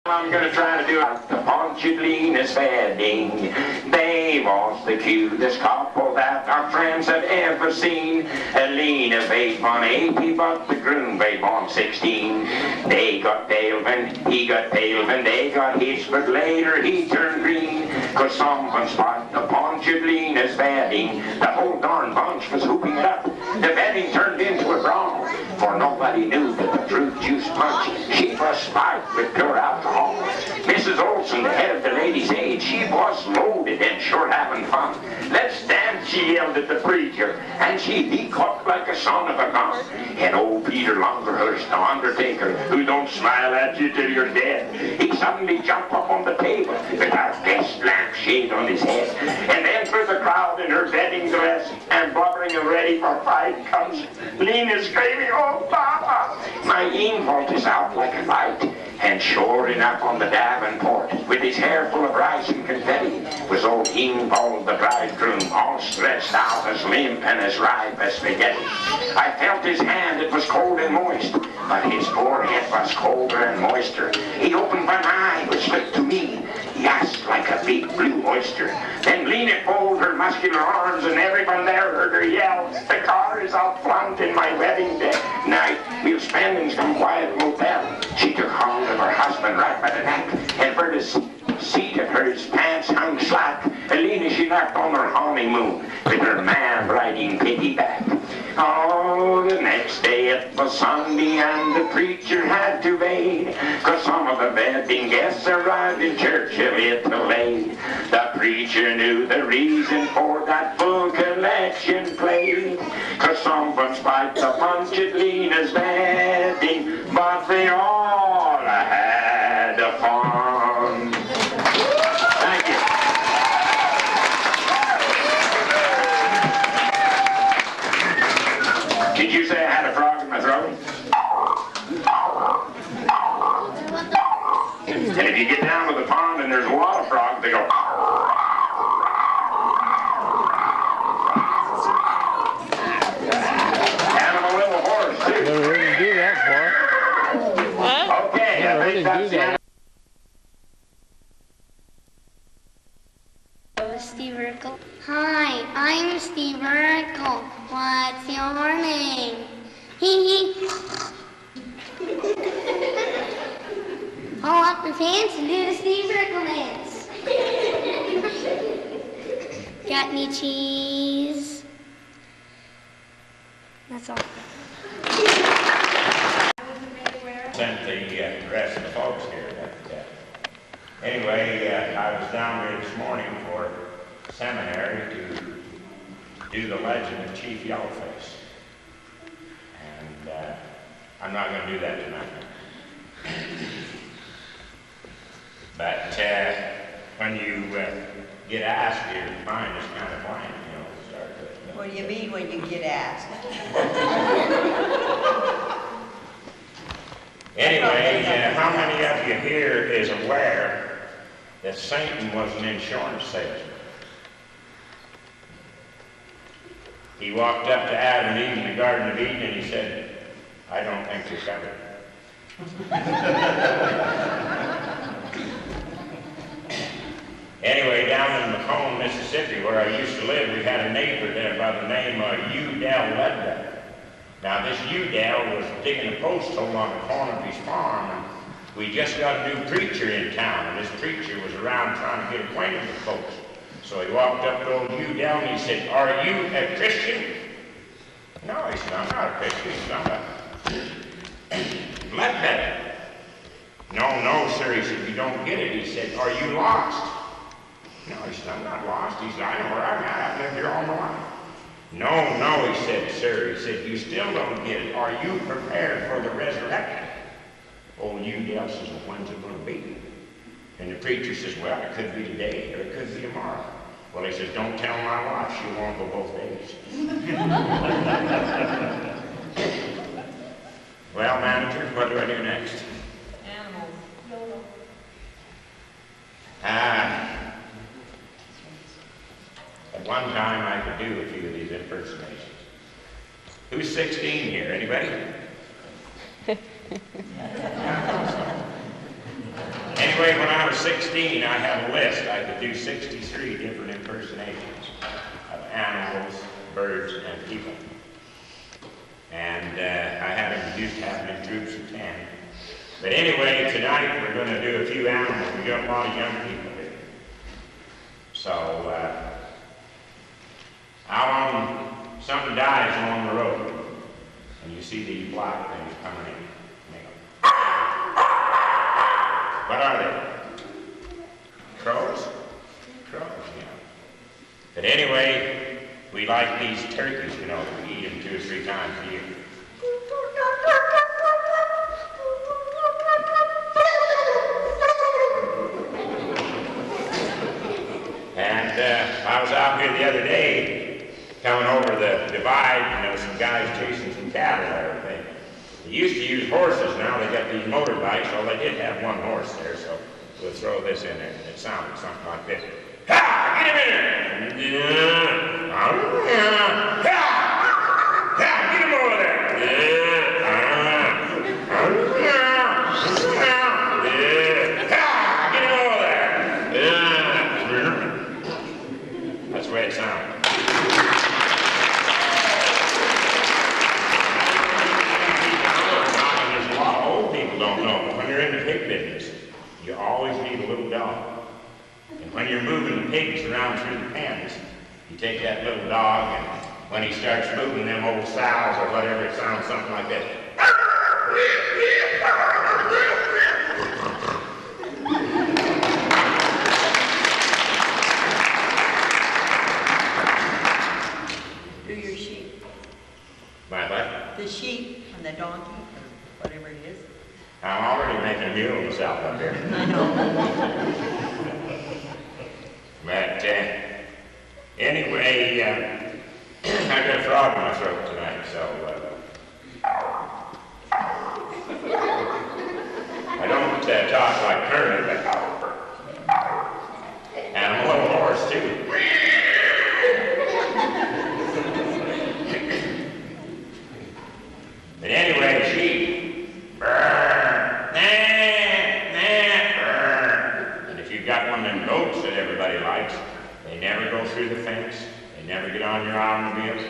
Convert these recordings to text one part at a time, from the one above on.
I'm going to try to do it. The Ponchadlina's wedding. They was the cutest couple that our friends had ever seen. Lena weighed 180, but the groom weighed 116. They got pale when he got pale when they got hitched, but later he turned green. Cause someone spotted the Ponchadlina's wedding. The whole darn bunch was whooping it up. The wedding turned into a brawl, for nobody knew that the fruit juice punch, she was spiked with pure alcohol. Mrs. Olson, the head of the ladies' aid, she was loaded and sure having fun. Let's dance, she yelled at the preacher, and she hiccupped like a son of a gun. And old Peter Longerhurst, the undertaker, who don't smile at you till you're dead, he suddenly jumped up on the table with our best lampshade on his head. And then through the crowd in her wedding dress and blubbering and ready for fight comes Lena screaming, "Oh, Papa!" My Ingvald is out like a light. And sure enough on the Davenport, with his hair full of rice and confetti, was old Ingvald the bridegroom, all stretched out as limp and as ripe as spaghetti. I felt his hand, it was cold and moist, but his forehead was colder and moister. He opened one eye, which looked to me, yes, like a big blue oyster. Then Lena folded her muscular arms, and everyone there heard her yell, "The car is out front in my wedding night. We'll spend in some quiet motel." She took hold of her husband right by the neck, and for the seat of hers pants hung slack. Lena, she left on her honeymoon with her man riding piggyback. Oh, the next day it was Sunday and the preacher had to wait, cause some of the wedding guests arrived in church a little late. The preacher knew the reason for that full collection played, cause someone spiked the Ponchadlina's wedding, but they all had fun. Thank you. Did you say I had a frog in my throat? And if you get down to the pond and there's a lot of frogs, they go. And I'm a little horse too. Never heard him do that before. What? Okay, I think that's the end. Steve Erickson. Hi, I'm Steve Erickson. What's your name? Hee hee. Hold up your hands and do the Steve Erickson dance. Got any cheese? That's all. Sent the rest of the folks here. Anyway, I was down there this morning for seminary to do the legend of Chief Yellowface. And I'm not going to do that tonight. But when you get asked, your mind is kind of blank, you know. What do you mean when you get asked? Anyway, how many of you here is aware that Satan was an insurance salesman? He walked up to Adam and Eve in the Garden of Eden and he said, "I don't think you're covered." Anyway, down in Macomb, Mississippi, where I used to live, we had a neighbor there by the name of Udell Ledbetter. Now, this Udell was digging a post hole on the corner of his farm, and we just got a new preacher in town, and this preacher was around trying to get acquainted with folks. So he walked up to old Udell and he said, "Are you a Christian?" "No," he said, "I'm not a Christian. I'm a Ledbetter." No, sir," he said, "you don't get it." He said, "Are you lost?" "No," he said, "I'm not lost." He said, "I know where I'm at. I've lived here all my life." No, he said, "Sir," he said, "you still don't get it. Are you prepared for the resurrection?" Old Udell says, "Well, when's it going to be?" And the preacher says, "Well, it could be today or it could be tomorrow." Well, he says, "Don't tell my wife. She won't go both days." Well, managers, what do I do next? Animals. At one time, I could do a few of these impersonations. Who's 16 here? Anybody? anyway, when I was 16, I had a list. I could do 63 different impersonations of animals, birds, and people. And I had them used to have them in troops of 10. But anyway, tonight we're going to do a few animals. We got a lot of young people here. So, out on something dies along the road, and you see these black things coming in. And they go, what are they? Crows? Crows, yeah. But anyway, we like these turkeys, you know, we eat them 2 or 3 times a year. And I was out here the other day, coming over the divide, and there was some guys chasing some cattle and everything. They used to use horses, now they got these motorbikes, so they did have one horse there, so we'll throw this in there. It sounded something like this. Ha! Get him in there! Ha! Ha! Get him over there! Get him over there! That's the way it sounds. There's a lot of old people don't know. When you're in the pig business, you always need a little dog. And when you're moving the pigs around through the pens, you take that little dog, and when he starts moving them old sows or whatever, it sounds something like this. Do your sheep. My what? The sheep and the donkey, or whatever it is. I'm already making a mule of myself up here. I know. But anyway, I got a frog in my throat tonight, so I don't talk like Kermit, but and I'm a little hoarse too. But anyway, sheep. And if you've got one of them goats that everybody likes, they never go through the fence. They never get on your automobiles.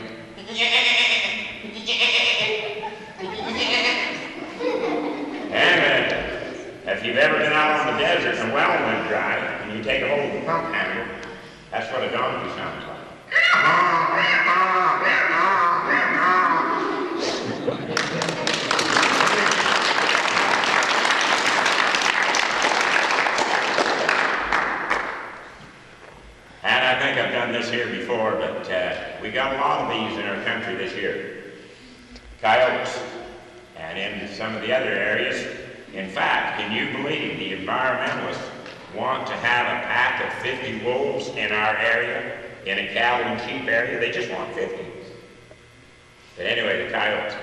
And if you've ever been out on the desert and a well went dry, and you take a hold of the pump handle, that's what a donkey sounds like. And I think I've done this here before, but we got a lot of these in our country this year. Coyotes. And in some of the other areas, in fact, can you believe the environmentalists want to have a pack of 50 wolves in our area, in a cattle and sheep area? They just want 50. But anyway, the coyotes.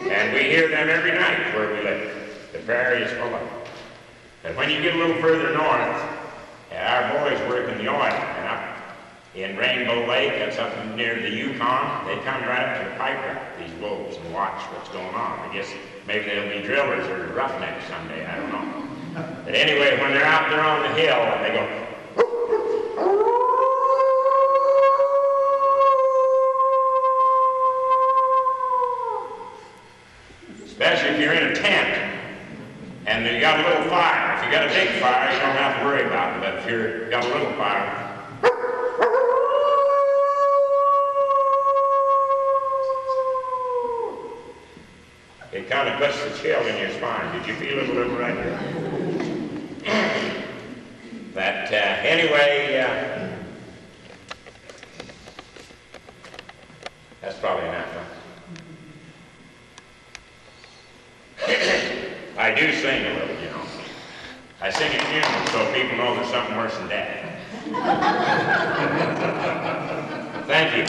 And we hear them every night where we live. The prairie is full of them. But when you get a little further north, our boys work in the oil, and up in Rainbow Lake, that's up near the Yukon, they come right up to the pipe rock, these wolves, and watch what's going on. I guess maybe they'll be drillers or roughnecks someday, I don't know. But anyway, when they're out there on the hill, and they go, especially if you're in a tent and you got a little fire. If you got a big fire, you don't have to worry about it. But if you've got a little fire, it kind of puts the chill in your spine. Did you feel it a little right there? But anyway, that's probably enough. I do sing a little, you know. I sing at funerals so people know there's something worse than death. Thank you.